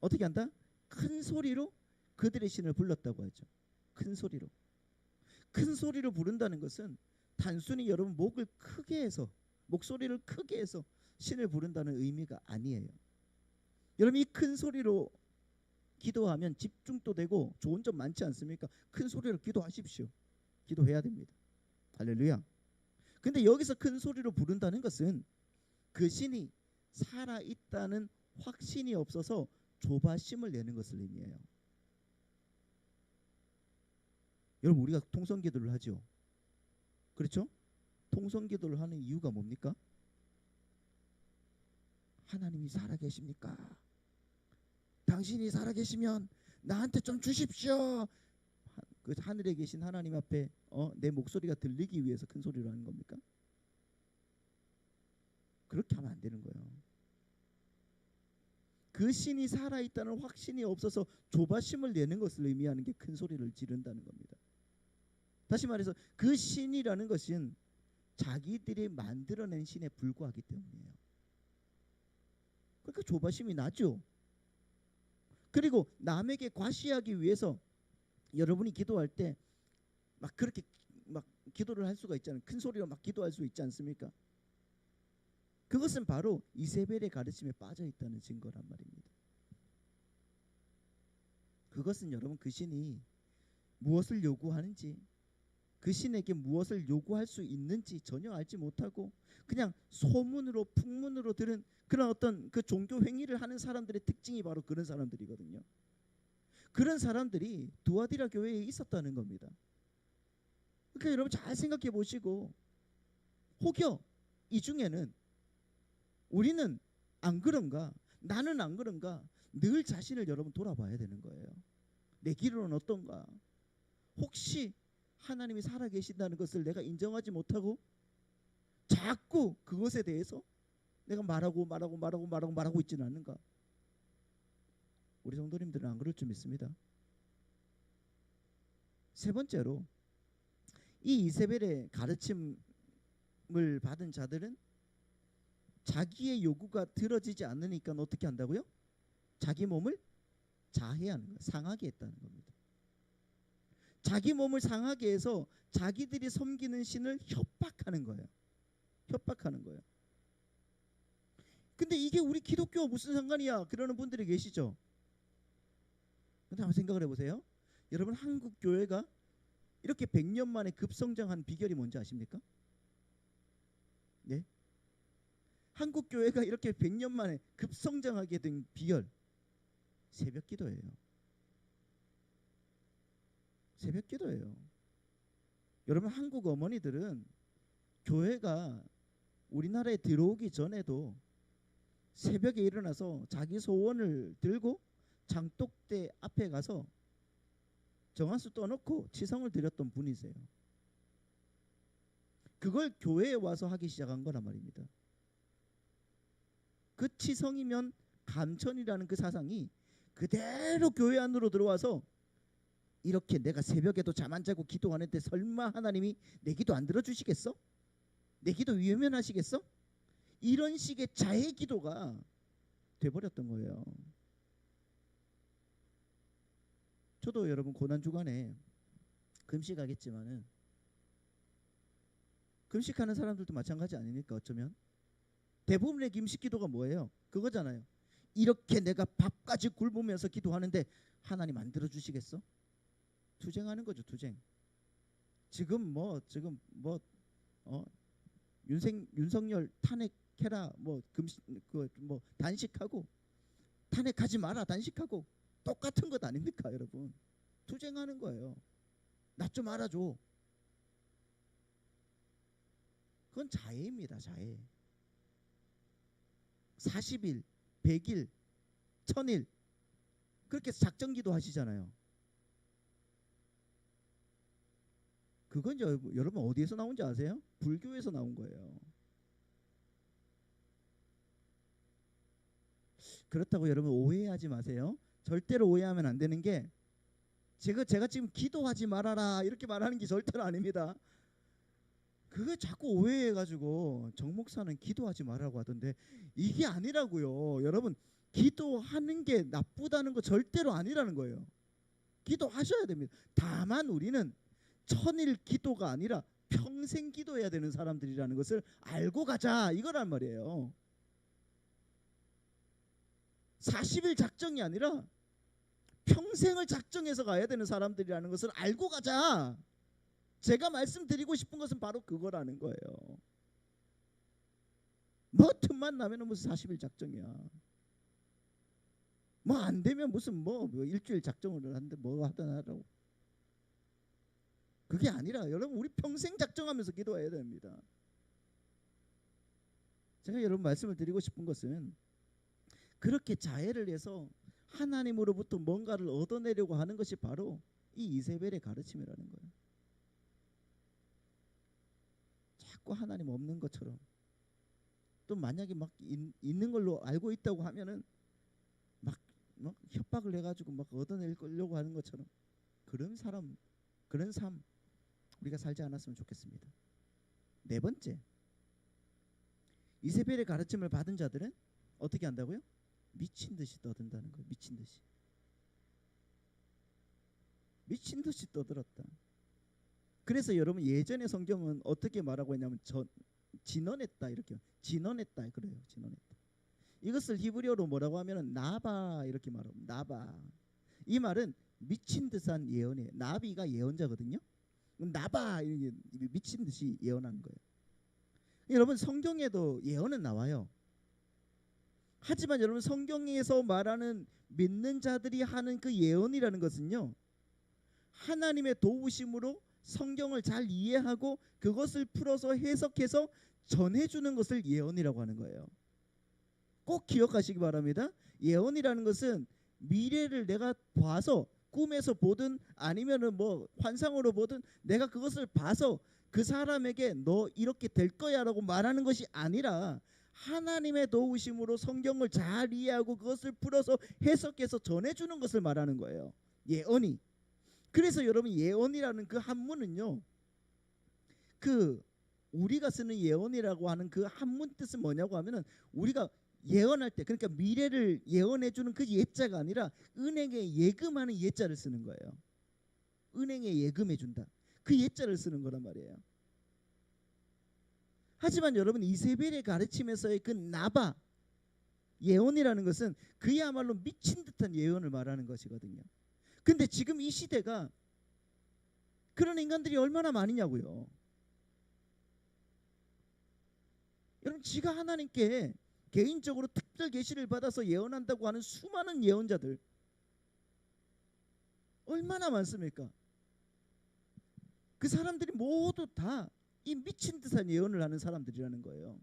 어떻게 한다? 큰 소리로 그들의 신을 불렀다고 하죠. 큰 소리로. 큰 소리로 부른다는 것은 단순히 여러분 목소리를 크게 해서 신을 부른다는 의미가 아니에요. 여러분 이 큰 소리로 기도하면 집중도 되고 좋은 점 많지 않습니까? 큰 소리로 기도하십시오. 기도해야 됩니다. 할렐루야. 근데 여기서 큰 소리로 부른다는 것은 그 신이 살아있다는 확신이 없어서 조바심을 내는 것을 의미해요. 여러분 우리가 통성기도를 하죠. 그렇죠? 통성기도를 하는 이유가 뭡니까? 하나님이 살아계십니까? 당신이 살아계시면 나한테 좀 주십시오. 그 하늘에 계신 하나님 앞에 내 목소리가 들리기 위해서 큰 소리로 하는 겁니까? 그렇게 하면 안 되는 거예요. 그 신이 살아있다는 확신이 없어서 조바심을 내는 것을 의미하는 게 큰 소리를 지른다는 겁니다. 다시 말해서 그 신이라는 것은 자기들이 만들어낸 신에 불과하기 때문이에요. 그러니까 조바심이 나죠. 그리고 남에게 과시하기 위해서 여러분이 기도할 때 막 그렇게 막 기도를 할 수가 있잖아요. 큰 소리로 막 기도할 수 있지 않습니까? 그것은 바로 이세벨의 가르침에 빠져 있다는 증거란 말입니다. 그것은 여러분 그 신이 무엇을 요구하는지, 그 신에게 무엇을 요구할 수 있는지 전혀 알지 못하고 그냥 소문으로 풍문으로 들은 그런 어떤 그 종교 행위를 하는 사람들의 특징이 바로 그런 사람들이거든요. 그런 사람들이 두아디라 교회에 있었다는 겁니다. 그러니까 여러분 잘 생각해 보시고 혹여 이 중에는 우리는 안 그런가, 나는 안 그런가 늘 자신을 여러분 돌아봐야 되는 거예요. 내 기로는 어떤가? 혹시 하나님이 살아계신다는 것을 내가 인정하지 못하고 자꾸 그것에 대해서 내가 말하고 있지는 않는가? 우리 성도님들은 안 그럴 줄 믿습니다. 세 번째로 이 이세벨의 가르침을 받은 자들은 자기의 요구가 들어지지 않으니까 어떻게 한다고요? 자기 몸을 자해하는 거예요. 상하게 했다는 겁니다. 자기 몸을 상하게 해서 자기들이 섬기는 신을 협박하는 거예요. 협박하는 거예요. 근데 이게 우리 기독교와 무슨 상관이야? 그러는 분들이 계시죠. 근데 한번 생각을 해보세요. 여러분, 한국 교회가 이렇게 100년 만에 급성장한 비결이 뭔지 아십니까? 네? 한국 교회가 이렇게 100년 만에 급성장하게 된 비결, 새벽 기도예요. 새벽 기도예요. 여러분, 한국 어머니들은 교회가 우리나라에 들어오기 전에도 새벽에 일어나서 자기 소원을 들고 장독대 앞에 가서 정한수 떠놓고 치성을 드렸던 분이세요. 그걸 교회에 와서 하기 시작한 거란 말입니다. 그 치성이면 감천이라는 그 사상이 그대로 교회 안으로 들어와서, 이렇게 내가 새벽에도 잠 안 자고 기도하는데 설마 하나님이 내 기도 안 들어주시겠어? 내 기도 외면하시겠어? 이런 식의 자해 기도가 돼버렸던 거예요. 저도 여러분 고난주간에 금식하겠지만은, 금식하는 사람들도 마찬가지 아닙니까? 어쩌면 대부분의 금식 기도가 뭐예요? 그거잖아요. 이렇게 내가 밥까지 굶으면서 기도하는데 하나님 안 들어주시겠어? 투쟁하는 거죠, 투쟁. 지금 윤석열 탄핵해라, 금식, 단식하고, 탄핵하지 마라, 단식하고, 똑같은 것 아닙니까, 여러분? 투쟁하는 거예요. 나 좀 알아줘. 그건 자해입니다, 자해. 40일, 100일, 1000일 그렇게 작정기도 하시잖아요. 그건 여러분 어디에서 나온지 아세요? 불교에서 나온 거예요. 그렇다고 여러분 오해하지 마세요. 절대로 오해하면 안 되는 게, 제가 지금 기도하지 말아라 이렇게 말하는 게 절대로 아닙니다. 그거 자꾸 오해해가지고 정 목사는 기도하지 말라고 하던데, 이게 아니라고요. 여러분, 기도하는 게 나쁘다는 거 절대로 아니라는 거예요. 기도하셔야 됩니다. 다만 우리는 1000일 기도가 아니라 평생 기도해야 되는 사람들이라는 것을 알고 가자, 이거란 말이에요. 40일 작정이 아니라 평생을 작정해서 가야 되는 사람들이라는 것을 알고 가자. 제가 말씀드리고 싶은 것은 바로 그거라는 거예요. 뭐 틈만 나면 무슨 40일 작정이야. 뭐 안 되면 무슨 일주일 작정을 하는데 뭐 하든 하라고. 그게 아니라 여러분, 우리 평생 작정하면서 기도해야 됩니다. 제가 여러분 말씀을 드리고 싶은 것은, 그렇게 자해를 해서 하나님으로부터 뭔가를 얻어내려고 하는 것이 바로 이 이세벨의 가르침이라는 거예요. 자꾸 하나님 없는 것처럼, 또 만약에 막 있는 걸로 알고 있다고 하면은 막 협박을 해가지고 막 얻어내려고 하는 것처럼, 그런 삶 우리가 살지 않았으면 좋겠습니다. 네 번째, 이세벨의 가르침을 받은 자들은 어떻게 한다고요? 미친 듯이 떠든다는 거예요. 미친 듯이 떠들었다. 그래서 여러분, 예전의 성경은 어떻게 말하고 있냐면 진언했다, 이렇게 진언했다 그래요. 진언했다. 이것을 히브리어로 뭐라고 하면은 나바 이렇게 말합니다. 나바. 이 말은 미친 듯한 예언이에요. 나비가 예언자거든요. 나바, 미친 듯이 예언하는 거예요. 여러분, 성경에도 예언은 나와요. 하지만 여러분, 성경에서 말하는 믿는 자들이 하는 그 예언이라는 것은요, 하나님의 도우심으로 성경을 잘 이해하고 그것을 풀어서 해석해서 전해주는 것을 예언이라고 하는 거예요. 꼭 기억하시기 바랍니다. 예언이라는 것은 미래를 내가 봐서, 꿈에서 보든 아니면은 환상으로 보든, 내가 그것을 봐서 그 사람에게 너 이렇게 될 거야 라고 말하는 것이 아니라, 하나님의 도우심으로 성경을 잘 이해하고 그것을 풀어서 해석해서 전해주는 것을 말하는 거예요. 예언이. 그래서 여러분, 예언이라는 그 한문은요, 그 우리가 쓰는 예언이라고 하는 그 한문 뜻은 뭐냐고 하면은, 우리가 예언할 때, 그러니까 미래를 예언해 주는 그 예자가 아니라 은행에 예금하는 예자를 쓰는 거예요. 은행에 예금해 준다. 그 예자를 쓰는 거란 말이에요. 하지만 여러분 이세벨의 가르침에서의 그 나바 예언이라는 것은 그야말로 미친 듯한 예언을 말하는 것이거든요. 근데 지금 이 시대가 그런 인간들이 얼마나 많으냐고요. 여러분 지가 하나님께 개인적으로 특별 계시를 받아서 예언한다고 하는 수많은 예언자들 얼마나 많습니까? 그 사람들이 모두 다 이 미친 듯한 예언을 하는 사람들이라는 거예요.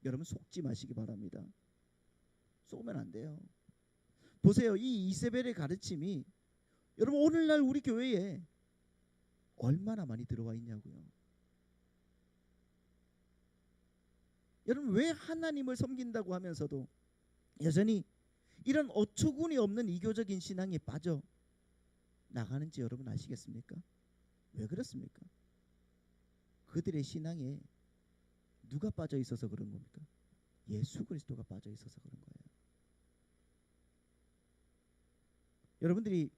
여러분 속지 마시기 바랍니다. 속으면 안 돼요. 보세요. 이 이세벨의 가르침이 여러분 오늘날 우리 교회에 얼마나 많이 들어와 있냐고요. 여러분 왜 하나님을 섬긴다고 하면서도 여전히 이런 어처구니 없는 이교적인 신앙에 빠져 나가는지 여러분 아시겠습니까? 왜 그렇습니까? 그들의 신앙에 누가 빠져 있어서 그런 겁니까? 예수 그리스도가 빠져 있어서 그런 거예요. 여러분들이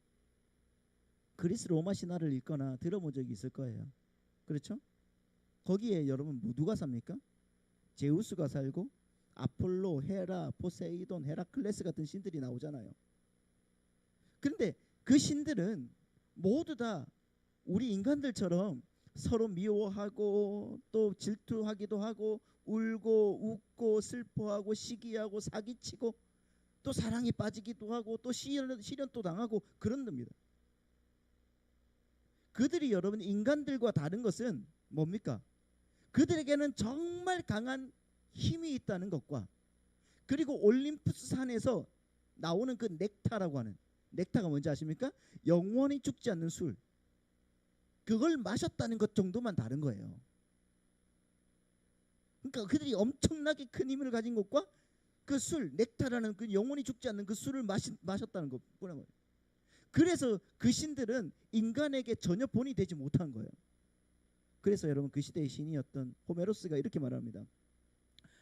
그리스 로마 신화를 읽거나 들어본 적이 있을 거예요. 그렇죠? 거기에 여러분 누가 삽니까? 제우스가 살고 아폴로, 헤라, 포세이돈, 헤라클레스 같은 신들이 나오잖아요. 그런데 그 신들은 모두 다 우리 인간들처럼 서로 미워하고 또 질투하기도 하고 울고 웃고 슬퍼하고 시기하고 사기치고 또 사랑에 빠지기도 하고 또 시련도 당하고 그런 겁니다. 그들이 여러분 인간들과 다른 것은 뭡니까? 그들에게는 정말 강한 힘이 있다는 것과 그리고 올림푸스 산에서 나오는 그 넥타라고 하는 넥타가 뭔지 아십니까? 영원히 죽지 않는 술. 그걸 마셨다는 것 정도만 다른 거예요. 그러니까 그들이 엄청나게 큰 힘을 가진 것과 그 술, 넥타라는 그 영원히 죽지 않는 그 술을 마셨다는 것뿐이에요. 그래서 그 신들은 인간에게 전혀 본이 되지 못한 거예요. 그래서 여러분 그 시대의 신이었던 호메로스가 이렇게 말합니다.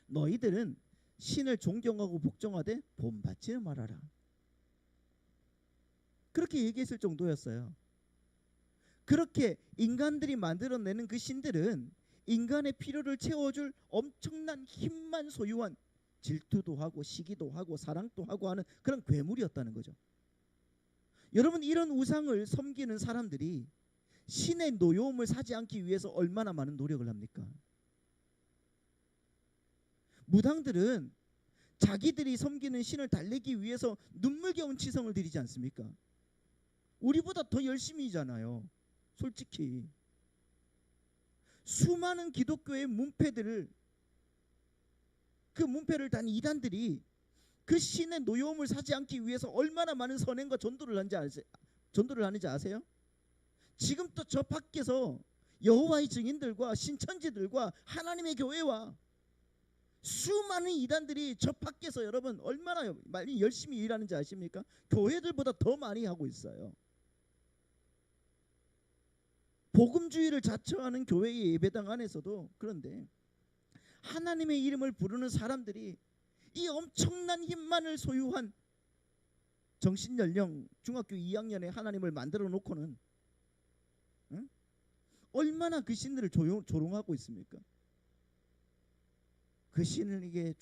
너희들은 신을 존경하고 복종하되 본받지 말아라. 그렇게 얘기했을 정도였어요. 그렇게 인간들이 만들어내는 그 신들은 인간의 필요를 채워줄 엄청난 힘만 소유한 질투도 하고 시기도 하고 사랑도 하고 하는 그런 괴물이었다는 거죠. 여러분 이런 우상을 섬기는 사람들이 신의 노여움을 사지 않기 위해서 얼마나 많은 노력을 합니까? 무당들은 자기들이 섬기는 신을 달래기 위해서 눈물겨운 치성을 드리지 않습니까? 우리보다 더 열심히잖아요. 솔직히 수많은 기독교의 문패들을 그 문패를 단 이단들이 그 신의 노여움을 사지 않기 위해서 얼마나 많은 선행과 전도를 하는지 아세요? 지금 또 저 밖에서 여호와의 증인들과 신천지들과 하나님의 교회와 수많은 이단들이 저 밖에서 여러분 얼마나 많이 열심히 일하는지 아십니까? 교회들보다 더 많이 하고 있어요. 복음주의를 자처하는 교회의 예배당 안에서도 그런데 하나님의 이름을 부르는 사람들이 이 엄청난 힘만을 소유한 정신연령 중학교 2학년에 하나님을 만들어 놓고는 얼마나 그 신들을 조롱하고 있습니까? 그 신에게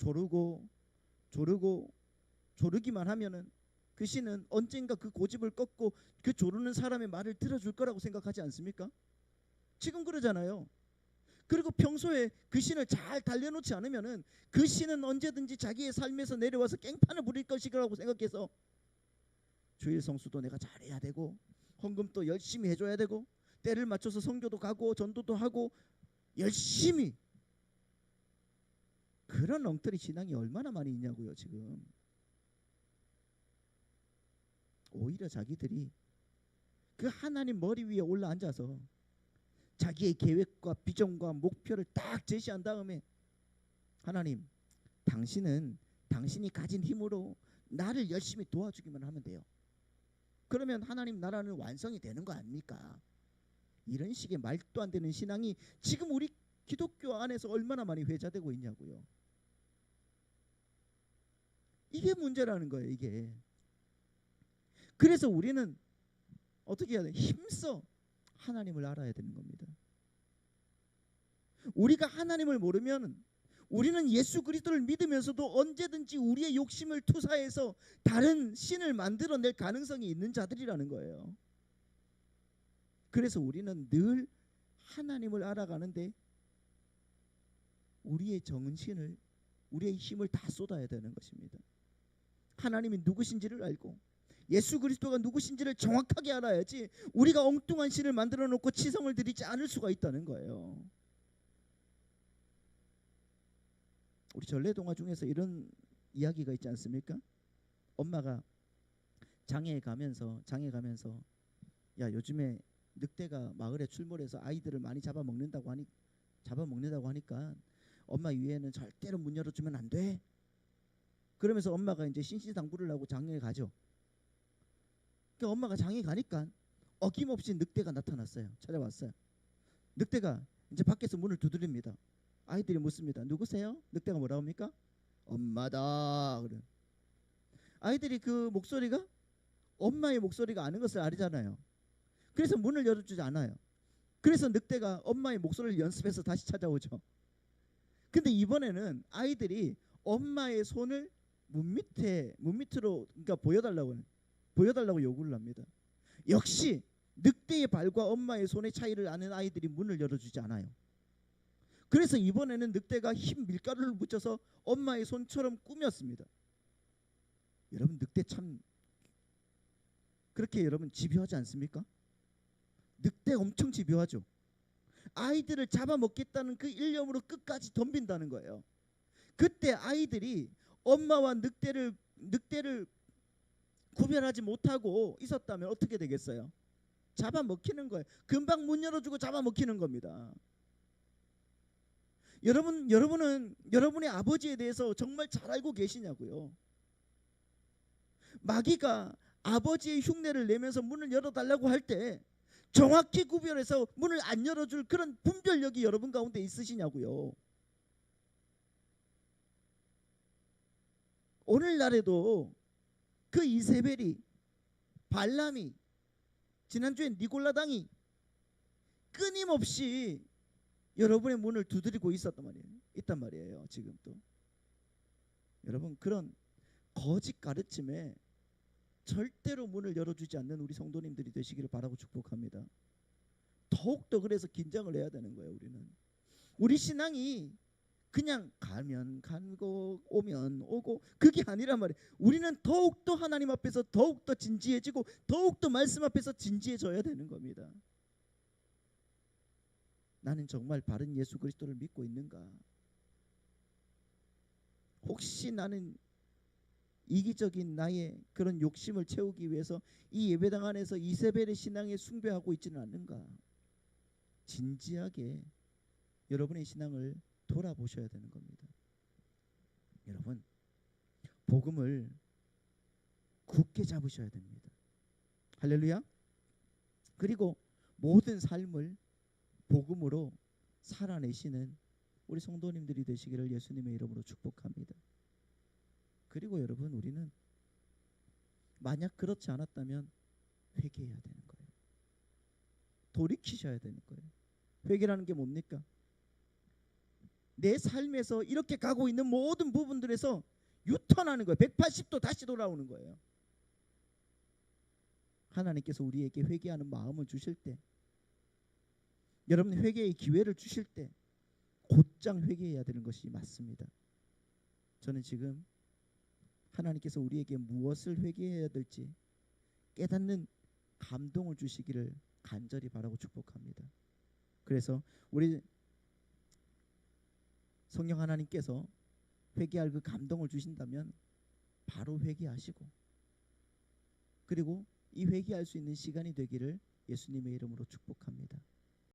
조르기만 하면은 그 신은 언젠가 그 고집을 꺾고 그 조르는 사람의 말을 들어줄 거라고 생각하지 않습니까? 지금 그러잖아요. 그리고 평소에 그 신을 잘 달려놓지 않으면은 그 신은 언제든지 자기의 삶에서 내려와서 깽판을 부릴 것이라고 생각해서 주일 성수도 내가 잘해야 되고 헌금도 열심히 해줘야 되고 때를 맞춰서 선교도 가고 전도도 하고 열심히 그런 엉터리 신앙이 얼마나 많이 있냐고요. 지금 오히려 자기들이 그 하나님 머리 위에 올라앉아서 자기의 계획과 비전과 목표를 딱 제시한 다음에 하나님 당신은 당신이 가진 힘으로 나를 열심히 도와주기만 하면 돼요. 그러면 하나님 나라는 완성이 되는 거 아닙니까? 이런 식의 말도 안 되는 신앙이 지금 우리 기독교 안에서 얼마나 많이 회자되고 있냐고요. 이게 문제라는 거예요. 이게. 그래서 우리는 어떻게 해야 돼? 힘써 하나님을 알아야 되는 겁니다. 우리가 하나님을 모르면 우리는 예수 그리스도를 믿으면서도 언제든지 우리의 욕심을 투사해서 다른 신을 만들어낼 가능성이 있는 자들이라는 거예요. 그래서 우리는 늘 하나님을 알아가는데 우리의 정신을, 우리의 힘을 다 쏟아야 되는 것입니다. 하나님이 누구신지를 알고 예수 그리스도가 누구신지를 정확하게 알아야지 우리가 엉뚱한 신을 만들어 놓고 치성을 드리지 않을 수가 있다는 거예요. 우리 전래동화 중에서 이런 이야기가 있지 않습니까? 엄마가 장에 가면서 야, 요즘에 늑대가 마을에 출몰해서 아이들을 많이 잡아먹는다고 하니까 엄마 위에는 절대로 문 열어주면 안 돼. 그러면서 엄마가 이제 신신당부를 하고 장에 가죠. 그러니까 엄마가 장에 가니까 어김없이 늑대가 나타났어요. 찾아왔어요. 늑대가 이제 밖에서 문을 두드립니다. 아이들이 묻습니다. 누구세요? 늑대가 뭐라고 합니까? 엄마다. 그래. 아이들이 그 목소리가 엄마의 목소리가 아는 것을 알잖아요. 그래서 문을 열어주지 않아요. 그래서 늑대가 엄마의 목소리를 연습해서 다시 찾아오죠. 근데 이번에는 아이들이 엄마의 손을 문 밑으로 그러니까 보여달라고 요구를 합니다. 역시 늑대의 발과 엄마의 손의 차이를 아는 아이들이 문을 열어주지 않아요. 그래서 이번에는 늑대가 흰 밀가루를 묻혀서 엄마의 손처럼 꾸몄습니다. 여러분, 늑대 참 그렇게 여러분 집요하지 않습니까? 늑대 엄청 집요하죠. 아이들을 잡아먹겠다는 그 일념으로 끝까지 덤빈다는 거예요. 그때 아이들이 엄마와 늑대를 구별하지 못하고 있었다면 어떻게 되겠어요? 잡아먹히는 거예요. 금방 문 열어주고 잡아먹히는 겁니다. 여러분은 여러분의 아버지에 대해서 정말 잘 알고 계시냐고요? 마귀가 아버지의 흉내를 내면서 문을 열어달라고 할 때 정확히 구별해서 문을 안 열어줄 그런 분별력이 여러분 가운데 있으시냐고요? 오늘날에도 그 이세벨이, 발람이, 지난주에 니골라당이 끊임없이 여러분의 문을 두드리고 있단 말이에요. 지금도. 여러분, 그런 거짓 가르침에 절대로 문을 열어주지 않는 우리 성도님들이 되시기를 바라고 축복합니다. 더욱더 그래서 긴장을 해야 되는 거예요. 우리 신앙이 그냥 가면 가고 오면 오고 그게 아니란 말이에요. 우리는 더욱더 하나님 앞에서 더욱더 진지해지고 더욱더 말씀 앞에서 진지해져야 되는 겁니다. 나는 정말 바른 예수 그리스도를 믿고 있는가? 혹시 나는 이기적인 나의 그런 욕심을 채우기 위해서 이 예배당 안에서 이세벨의 신앙에 숭배하고 있지는 않는가? 진지하게 여러분의 신앙을 돌아보셔야 되는 겁니다. 여러분, 복음을 굳게 잡으셔야 됩니다. 할렐루야. 그리고 모든 삶을 복음으로 살아내시는 우리 성도님들이 되시기를 예수님의 이름으로 축복합니다. 그리고 여러분, 우리는 만약 그렇지 않았다면 회개해야 되는 거예요. 돌이키셔야 되는 거예요. 회개라는 게 뭡니까? 내 삶에서 이렇게 가고 있는 모든 부분들에서 유턴하는 거예요. 180도 다시 돌아오는 거예요. 하나님께서 우리에게 회개하는 마음을 주실 때, 여러분 회개의 기회를 주실 때 곧장 회개해야 되는 것이 맞습니다. 저는 지금 하나님께서 우리에게 무엇을 회개해야 될지 깨닫는 감동을 주시기를 간절히 바라고 축복합니다. 그래서 우리 성령 하나님께서 회개할 그 감동을 주신다면 바로 회개하시고, 그리고 이 회개할 수 있는 시간이 되기를 예수님의 이름으로 축복합니다.